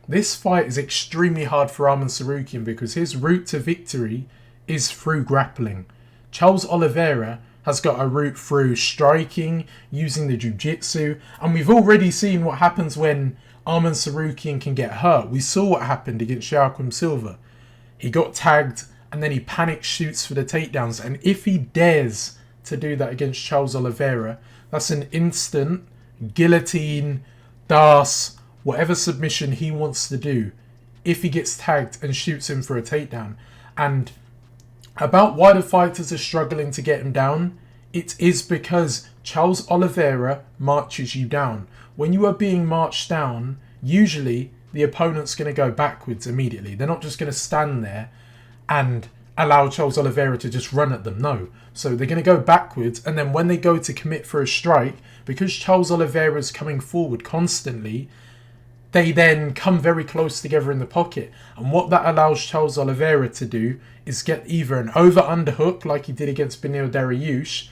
This fight is extremely hard for Arman Tsarukyan because his route to victory is through grappling. Charles Oliveira has got a route through striking, using the jiu-jitsu, and we've already seen what happens when Arman Tsarukyan can get hurt. We saw what happened against Joaquim Silva. He got tagged and then he panic shoots for the takedowns, and if he dares to do that against Charles Oliveira, that's an instant guillotine, das, whatever submission he wants to do if he gets tagged and shoots him for a takedown. And about why the fighters are struggling to get him down, it is because Charles Oliveira marches you down. When you are being marched down, usually the opponent's going to go backwards immediately. They're not just going to stand there and allow Charles Oliveira to just run at them. No. So they're going to go backwards, and then when they go to commit for a strike, because Charles Oliveira is coming forward constantly, they then come very close together in the pocket. And what that allows Charles Oliveira to do is get either an over-underhook like he did against Beneil Dariush,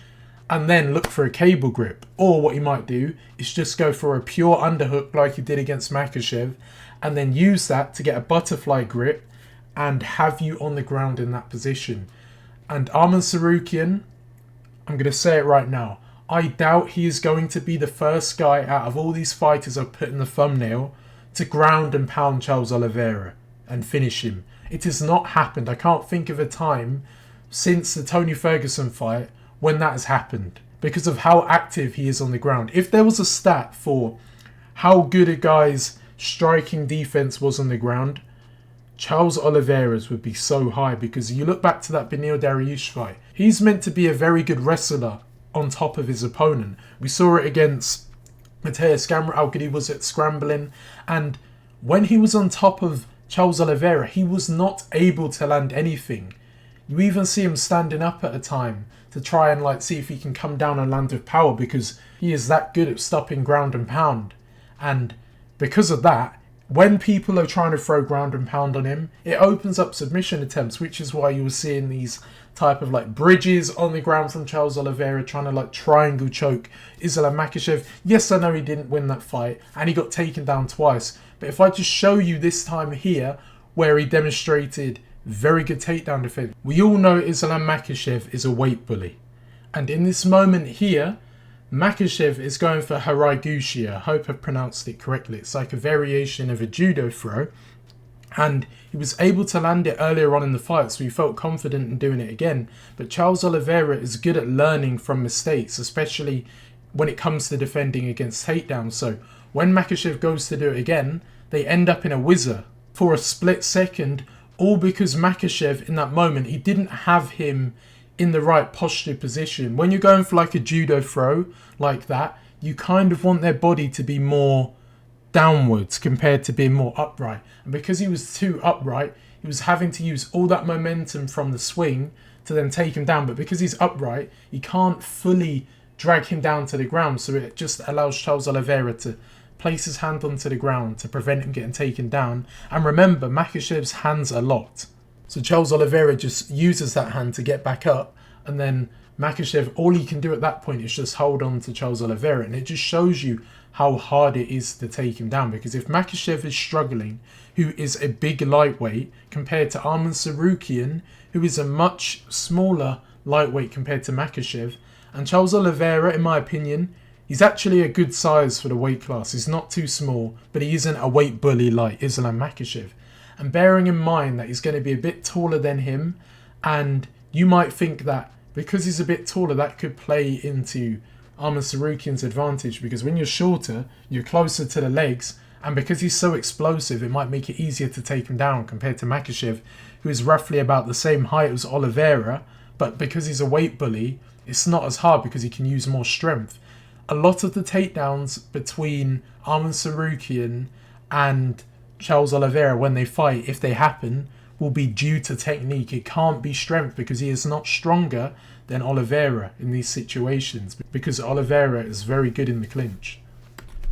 and then look for a cable grip. Or what he might do is just go for a pure underhook like he did against Makhachev, and then use that to get a butterfly grip and have you on the ground in that position. And Arman Tsarukyan, I'm going to say it right now, I doubt he is going to be the first guy out of all these fighters I've put in the thumbnail to ground and pound Charles Oliveira and finish him. It has not happened. I can't think of a time since the Tony Ferguson fight when that has happened, because of how active he is on the ground. If there was a stat for how good a guy's striking defense was on the ground, Charles Oliveira's would be so high, because you look back to that Beneil Dariush fight, he's meant to be a very good wrestler on top of his opponent. We saw it against Mateus Gamrot, how good he was at scrambling, and when he was on top of Charles Oliveira, he was not able to land anything. You even see him standing up at a time to try and see if he can come down and land with power, because he is that good at stopping ground and pound. And because of that, when people are trying to throw ground and pound on him, it opens up submission attempts, which is why you were seeing these type of bridges on the ground from Charles Oliveira, trying to triangle choke Islam Makhachev. Yes, I know he didn't win that fight and he got taken down twice, but if I just show you this time here where he demonstrated very good takedown defense, we all know Islam Makhachev is a weight bully, and in this moment here, Makhachev is going for Haraiguchi. I hope I've pronounced it correctly. It's like a variation of a judo throw, and he was able to land it earlier on in the fight, so he felt confident in doing it again. But Charles Oliveira is good at learning from mistakes, especially when it comes to defending against takedowns. So when Makhachev goes to do it again, they end up in a whizzer for a split second, all because Makhachev in that moment, he didn't have him in the right posture position. When you're going for a judo throw like that, you kind of want their body to be more downwards compared to being more upright. And because he was too upright, he was having to use all that momentum from the swing to then take him down. But because he's upright, he can't fully drag him down to the ground. So it just allows Charles Oliveira to place his hand onto the ground to prevent him getting taken down. And remember, Makhachev's hands are locked. So Charles Oliveira just uses that hand to get back up, and then Makhachev, all he can do at that point is just hold on to Charles Oliveira, and it just shows you how hard it is to take him down. Because if Makhachev is struggling, who is a big lightweight, compared to Arman Tsarukyan, who is a much smaller lightweight compared to Makhachev, and Charles Oliveira, in my opinion, he's actually a good size for the weight class. He's not too small, but he isn't a weight bully like Islam Makhachev. And bearing in mind that he's going to be a bit taller than him, and you might think that because he's a bit taller, that could play into Arman Tsarukyan's advantage, because when you're shorter, you're closer to the legs, and because he's so explosive, it might make it easier to take him down compared to Makhachev, who is roughly about the same height as Oliveira, but because he's a weight bully, it's not as hard because he can use more strength. A lot of the takedowns between Arman Tsarukyan and Charles Oliveira, when they fight, if they happen, will be due to technique. It can't be strength, because he is not stronger than Oliveira in these situations, because Oliveira is very good in the clinch.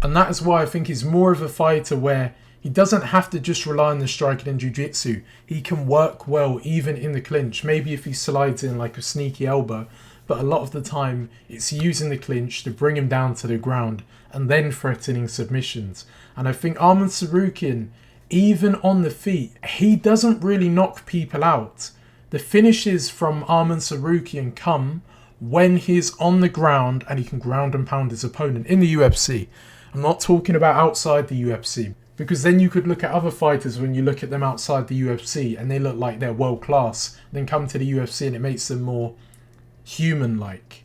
And that is why I think he's more of a fighter where he doesn't have to just rely on the striking and jiu-jitsu. He can work well even in the clinch. Maybe if he slides in a sneaky elbow, but a lot of the time it's using the clinch to bring him down to the ground and then threatening submissions. And I think Arman Tsarukyan even on the feet, he doesn't really knock people out. The finishes from Arman Tsarukyan come when he's on the ground and he can ground and pound his opponent in the UFC. I'm not talking about outside the UFC, because then you could look at other fighters when you look at them outside the UFC and they look like they're world class, then come to the UFC and it makes them more human-like.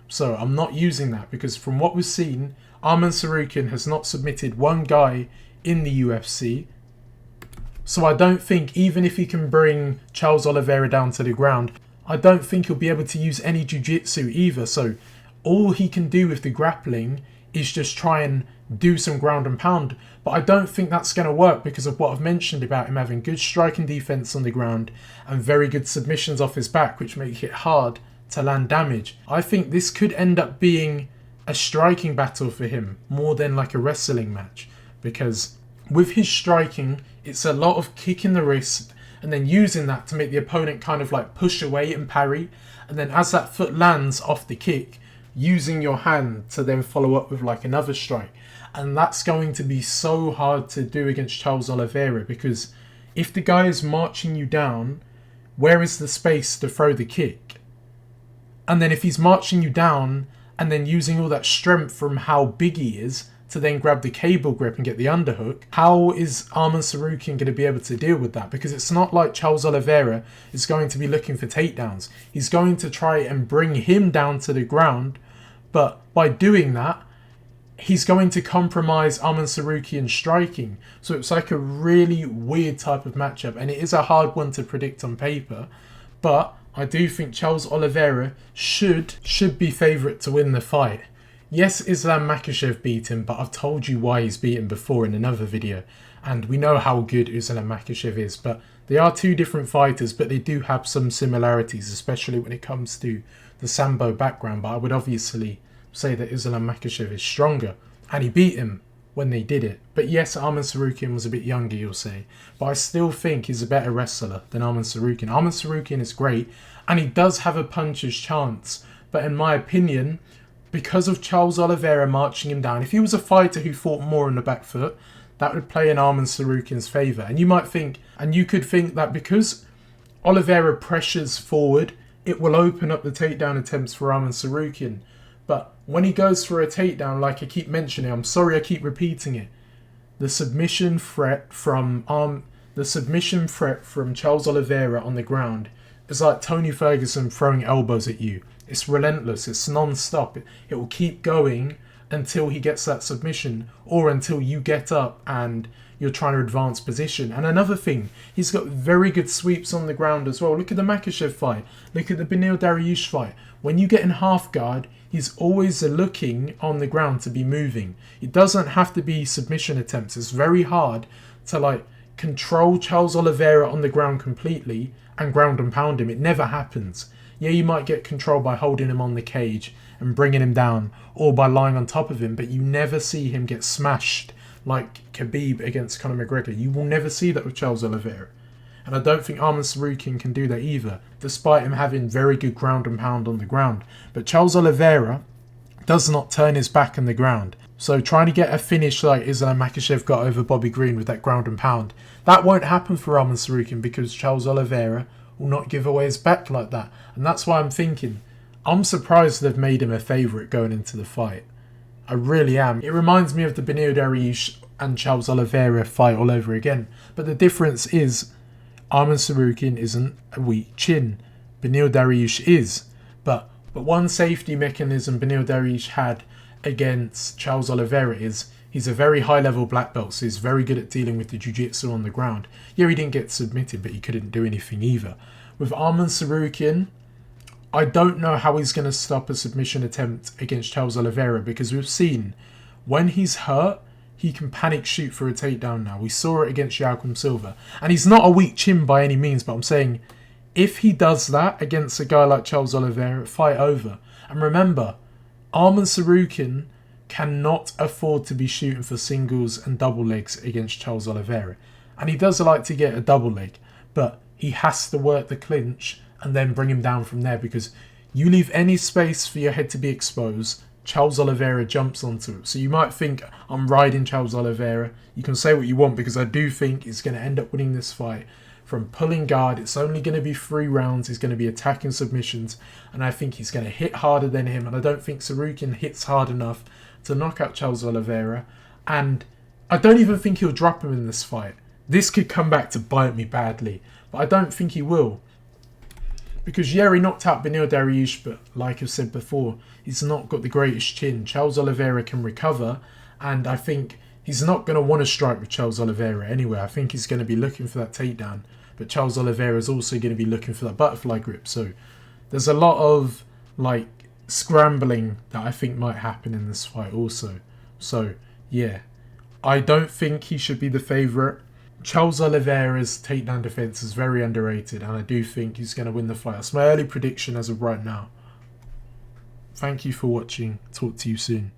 So I'm not using that, because from what we've seen, Arman Tsarukyan has not submitted one guy in the UFC. So I don't think, even if he can bring Charles Oliveira down to the ground, I don't think he'll be able to use any jiu-jitsu either. So all he can do with the grappling is just try and do some ground and pound. But I don't think that's going to work because of what I've mentioned about him having good striking defense on the ground and very good submissions off his back, which make it hard to land damage. I think this could end up being a striking battle for him more than like a wrestling match, because with his striking, it's a lot of kicking the wrist and then using that to make the opponent kind of like push away and parry, and then as that foot lands off the kick, using your hand to then follow up with like another strike. And that's going to be so hard to do against Charles Oliveira, because if the guy is marching you down, where is the space to throw the kick? And then if he's marching you down and then using all that strength from how big he is to then grab the cable grip and get the underhook, how is Arman Tsarukyan going to be able to deal with that? Because it's not like Charles Oliveira is going to be looking for takedowns. He's going to try and bring him down to the ground, but by doing that, he's going to compromise Arman Tsarukyan's striking. So it's like a really weird type of matchup, and it is a hard one to predict on paper. But I do think Charles Oliveira should be favourite to win the fight. Yes, Islam Makhachev beat him, but I've told you why he's beaten before in another video. And we know how good Islam Makhachev is, but they are two different fighters, but they do have some similarities, especially when it comes to the Sambo background. But I would obviously say that Islam Makhachev is stronger, and he beat him when they did it. But yes, Arman Tsarukyan was a bit younger, you'll say, but I still think he's a better wrestler than Arman Tsarukyan. Arman Tsarukyan is great, and he does have a puncher's chance, but in my opinion, because of Charles Oliveira marching him down, if he was a fighter who fought more on the back foot, that would play in Arman Tsarukyan's favour. And you might think, and you could think that because Oliveira pressures forward, it will open up the takedown attempts for Arman Tsarukyan. But when he goes for a takedown, like I keep mentioning, I'm sorry I keep repeating it, the submission threat from Charles Oliveira on the ground is like Tony Ferguson throwing elbows at you. It's relentless, it's non-stop. It will keep going until he gets that submission, or until you get up and you're trying to advance position. And another thing, he's got very good sweeps on the ground as well. Look at the Makhachev fight. Look at the Beneil Dariush fight. When you get in half guard, he's always looking on the ground to be moving. It doesn't have to be submission attempts. It's very hard to like control Charles Oliveira on the ground completely and ground and pound him. It never happens. Yeah, you might get control by holding him on the cage and bringing him down, or by lying on top of him, but you never see him get smashed like Khabib against Conor McGregor. You will never see that with Charles Oliveira. And I don't think Arman Tsarukyan can do that either, despite him having very good ground and pound on the ground. But Charles Oliveira does not turn his back on the ground. So trying to get a finish like Islam Makhachev got over Bobby Green with that ground and pound, that won't happen for Arman Tsarukyan, because Charles Oliveira will not give away his back like that. And that's why I'm thinking, I'm surprised they've made him a favourite going into the fight. I really am. It reminds me of the Beneil Dariush and Charles Oliveira fight all over again. But the difference is, Arman Tsarukyan isn't a weak chin. Beneil Dariush is. But one safety mechanism Beneil Dariush had against Charles Oliveira is, he's a very high level black belt, so he's very good at dealing with the jiu-jitsu on the ground. Yeah, he didn't get submitted, but he couldn't do anything either. With Arman Tsarukyan, I don't know how he's going to stop a submission attempt against Charles Oliveira, because we've seen when he's hurt, he can panic shoot for a takedown now. We saw it against Joaquim Silva. And he's not a weak chin by any means, but I'm saying if he does that against a guy like Charles Oliveira, fight over. And remember, Arman Tsarukyan cannot afford to be shooting for singles and double legs against Charles Oliveira. And he does like to get a double leg, but he has to work the clinch and then bring him down from there, because you leave any space for your head to be exposed, Charles Oliveira jumps onto it. So you might think I'm riding Charles Oliveira. You can say what you want, because I do think he's going to end up winning this fight from pulling guard. It's only going to be 3 rounds. He's going to be attacking submissions, and I think he's going to hit harder than him. And I don't think Tsarukyan hits hard enough to knock out Charles Oliveira. And I don't even think he'll drop him in this fight. This could come back to bite me badly, but I don't think he will. Because yeah, he knocked out Beneil Dariush, but like I've said before, he's not got the greatest chin. Charles Oliveira can recover, and I think he's not going to want to strike with Charles Oliveira anyway. I think he's going to be looking for that takedown, but Charles Oliveira is also going to be looking for that butterfly grip. So there's a lot of like scrambling that I think might happen in this fight also. So yeah, I don't think he should be the favourite. Charles Oliveira's takedown defence is very underrated, and I do think he's going to win the fight. That's my early prediction as of right now. Thank you for watching. Talk to you soon.